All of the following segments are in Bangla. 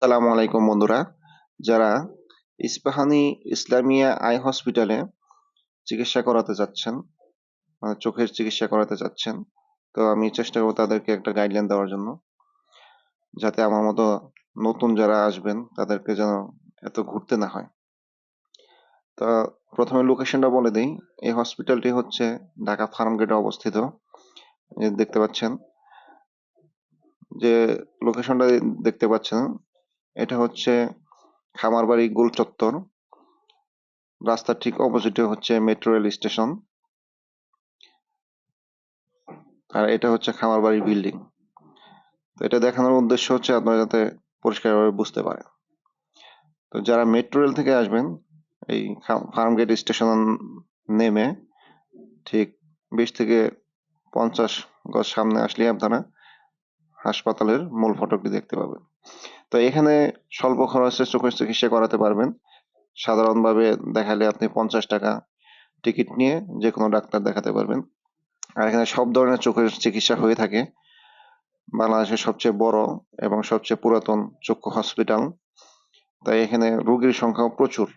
আসসালামু আলাইকুম বন্ধুরা। যারা ইস্পাহানী ইসলামিয়া আই হসপিটালে চিকিৎসা করাতে যাচ্ছেন, চোখের চিকিৎসা করাতে যাচ্ছেন, তো আমি চেষ্টা করব তাদেরকে একটা গাইডলাইন দেওয়ার জন্য, যাতে আমার মতো নতুন যারা আসবেন তাদেরকে যেন এত ঘুরতে না হয়। তা প্রথমে লোকেশনটা বলে দিই। এই হসপিটালটি হচ্ছে ঢাকা ফার্মগেটে অবস্থিত। দেখতে পাচ্ছেন যে লোকেশনটা দেখতে পাচ্ছেন, এটা হচ্ছে খামারবাড়ি গোল চত্বর। রাস্তার ঠিক অপোজিটে হচ্ছে মেট্রো রেল স্টেশন, আর এটা হচ্ছে খামারবাড়ির বিল্ডিং। তো এটা দেখানোর উদ্দেশ্য হচ্ছে আপনারা যাতে পরিষ্কারভাবে বুঝতে পারেন। তো যারা মেট্রো রেল থেকে আসবেন, এই ফার্মগেট স্টেশন নেমে ঠিক 20 থেকে 50 গজ সামনে আসলে আপনারা হাসপাতালের মূল ফটকটি দেখতে পাবেন। তো এখানে স্বল্প খরচে চোখের চিকিৎসা করাতে পারবেন। সাধারণভাবে দেখালে আপনি 50 টাকা টিকিট নিয়ে যে কোনো ডাক্তার দেখাতে পারবেন। আর এখানে সব ধরনের চোখের চিকিৎসা হয়ে থাকে। বাংলাদেশের সবচেয়ে বড় এবং সবচেয়ে পুরাতন চক্ষু হসপিটাল, তাই এখানে রোগীর সংখ্যাও প্রচুর।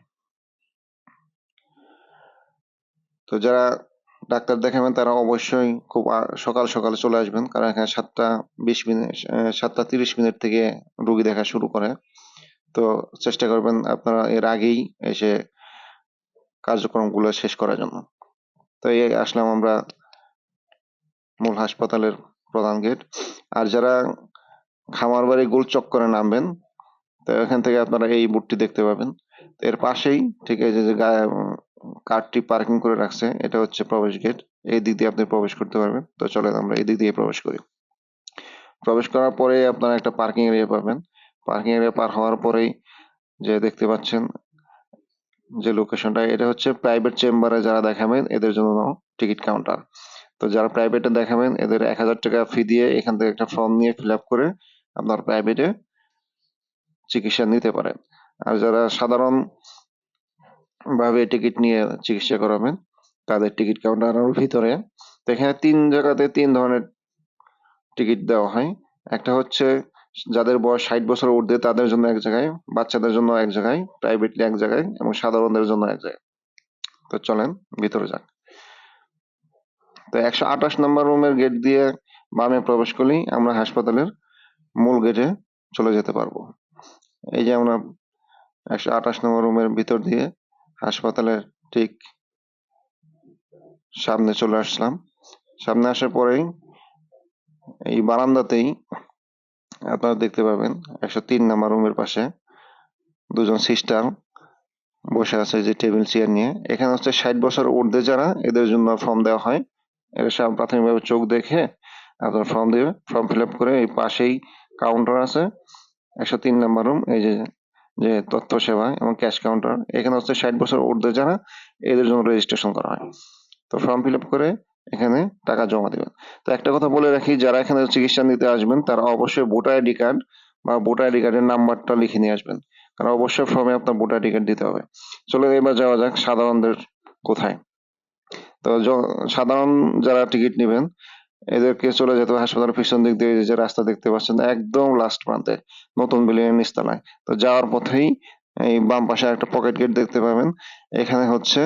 তো যারা ডাক্তার দেখাবেন তারা অবশ্যই খুব সকাল সকালে চলে আসবেন, কারণ এখানে 7টা 20 মিনিট 7টা 30 মিনিট থেকে রোগী দেখা শুরু করে। তো চেষ্টা করবেন আপনারা এর আগেই এসে কার্যক্রমগুলো শেষ করার জন্য। তো এই আসলাম আমরা মূল হাসপাতালের প্রধান গেট। আর যারা খামারবাড়ি গোল চক্করে নামবেন, তো এখান থেকে আপনারা এই বোর্ডটি দেখতে পাবেন। এর পাশেই ঠিক এই যে কারটি পার্কিং করে রাখছে, এটা হচ্ছে প্রবেশ গেট। এই দিক দিয়ে আপনি প্রবেশ করতে পারবেন। তো চলেন আমরা এই দিক দিয়ে প্রবেশ করি। প্রবেশ করার পরে আপনারা একটা পার্কিং এরিয়া পাবেন। পার্কিং এরিয়া পার হওয়ার পরেই যে দেখতে পাচ্ছেন যে লোকেশনটা, এটা হচ্ছে প্রাইভেট চেম্বারে যারা দেখাবেন এদের জন্য টিকিট কাউন্টার। তো যারা প্রাইভেটে দেখাবেন এদের 1000 টাকা ফি দিয়ে এখান থেকে একটা ফর্ম নিয়ে ফিল আপ করে আপনার প্রাইভেটে চিকিৎসা নিতে পারেন। আর যারা সাধারণ ভাবে টিকিট নিয়ে চিকিৎসা করাবেন তাদের টিকিট কাউন্টারের ভিতরে, তো এখানে 3 জায়গাতে 3 ধরনের টিকিট দেওয়া হয়। একটা হচ্ছে যাদের বয়স 60 বছর ঊর্ধ্বে তাদের জন্য এক জায়গায়, বাচ্চাদের জন্য এক জায়গায়, প্রাইভেটলি এক জায়গায় এবং সাধারণদের জন্য এক জায়গায়। তো চলেন ভিতরে যান। তো 128 নম্বর রুমের গেট দিয়ে বামে প্রবেশ করলেই আমরা হাসপাতালের মূল গেটে চলে যেতে পারবো। এই যে আমরা 128 নম্বর রুমের ভিতর দিয়ে হাসপাতালের ঠিক সামনে চলে আসলাম। সামনে আসার পরেই এই বারান্দাতেই আপনারা দেখতে পাবেন 103 নম্বর রুমের পাশে দুজন সিস্টার বসে আছে যে টেবিল চেয়ার নিয়ে। এখানে হচ্ছে 60 বছর ঊর্ধ্বে যারা, এদের জন্য ফর্ম দেওয়া হয়। এর প্রাথমিকভাবে চোখ দেখে আপনার ফর্ম দেবে, ফর্ম ফিল আপ করে এই পাশেই কাউন্টার আছে 103 নম্বর রুম, এই যে যে তথ্য সেবা এবং ক্যাশ কাউন্টার। এখানে হচ্ছে 60 বছর ঊর্ধ্বে যারা, এদের জন্য রেজিস্ট্রেশন করা হয়। তো ফর্ম ফিল আপ করে এখানে টাকা জমা দিবেন। তো একটা কথা বলে রাখি, যারা এখানে চিকিৎসা নিতে আসবেন তারা অবশ্যই ভোটার আইডি কার্ড বা ভোটার আইডি কার্ডের নাম্বারটা লিখে নিয়ে আসবেন, কারণ অবশ্যই ফর্মে আপনার ভোটার আইডি কার্ড দিতে হবে। চলো এবার যাওয়া যাক সাধারণদের কোথায়। তো সাধারণ যারা টিকিট নেবেন এদেরকে চলে যেতে হবে হাসপাতালের পিছন দিক দিয়ে, যে রাস্তা দেখতে পাচ্ছেন একদম লাস্ট প্রান্তে নতুন বিল্ডিং এর নিচতলায়। তো যাওয়ার পথেই এই বাম পাশে একটা পকেট গেট দেখতে পাবেন। এখানে হচ্ছে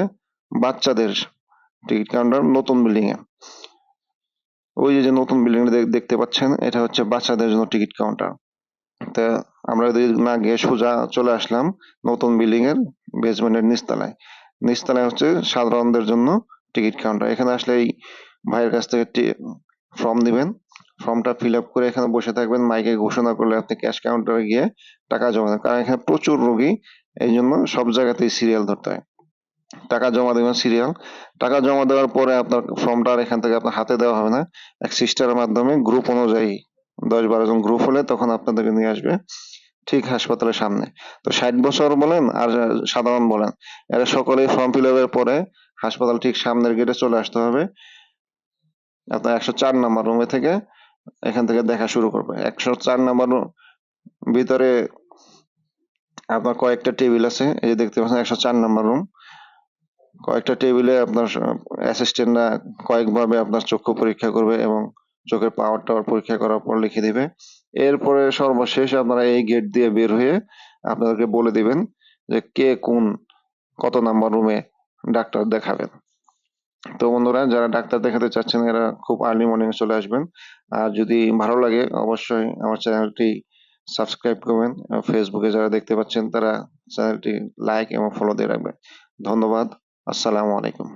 বাচ্চাদের টিকিট কাউন্টার নতুন বিল্ডিং এ। ওই যে নতুন বিল্ডিং দেখতে পাচ্ছেন, এটা হচ্ছে বাচ্চাদের জন্য টিকিট কাউন্টার। তা আমরা না গিয়ে সোজা চলে আসলাম নতুন বিল্ডিং এর বেসমেন্টের নিচতলায়। নিচতলায় হচ্ছে সাধারণদের জন্য টিকিট কাউন্টার। এখানে আসলে এই ভাইয়ের কাছ থেকে ফর্ম দিবেন, ফর্মটা ফিল আপ করে এখানে বসে থাকবেন, মাইকে ঘোষণা করলে আপনি ক্যাশ কাউন্টারে গিয়ে টাকা জমা দেন, কারণ এখানে প্রচুর রোগী, এই জন্য সব জায়গাতেই সিরিয়াল ধরতে হয়। টাকা জমা দেবেন সিরিয়াল, টাকা জমা দেওয়ার পরে আপনার ফর্মটা আর এখান থেকে আপনার হাতে দেওয়া হবে না, এক সিস্টারের মাধ্যমে গ্রুপ অনুযায়ী 10-12 জন গ্রুপ হলে তখন আপনাদেরকে নিয়ে আসবে ঠিক হাসপাতালের সামনে। তো 60 বছর বলেন আর সাধারণ বলেন, এরা সকলেই ফর্ম ফিল আপের পরে হাসপাতাল ঠিক সামনের গেটে চলে আসতে হবে। আপনার 104 নম্বর রুমে থেকে এখান থেকে দেখা শুরু করবে। 104 নম্বর ভিতরে আপনার কয়েকটা টেবিল আছে, এই যে দেখতে পাচ্ছেন 104 নম্বর রুম। কয়েকটা টেবিলে আপনার অ্যাসিস্ট্যান্টরা কয়েকভাবে আপনার চক্ষু পরীক্ষা করবে এবং চোখের পাওয়ার টাওয়ার পরীক্ষা করার পর লিখে দিবে। এরপরে সর্বশেষ আপনারা এই গেট দিয়ে বের হয়ে আপনাদেরকে বলে দিবেন যে কে কোন কত নাম্বার রুমে ডাক্তার দেখাবেন। তো বন্ধুরা, যারা ডাক্তার দেখাতে চাচ্ছেন এরা খুব আর্লি মর্নিং চলে আসবেন। আর যদি ভালো লাগে অবশ্যই আমার চ্যানেলটি সাবস্ক্রাইব করবেন। ফেসবুকে যারা দেখতে পাচ্ছেন তারা চ্যানেলটি লাইক এবং ফলো দিয়ে রাখবেন। ধন্যবাদ। আসসালামু আলাইকুম।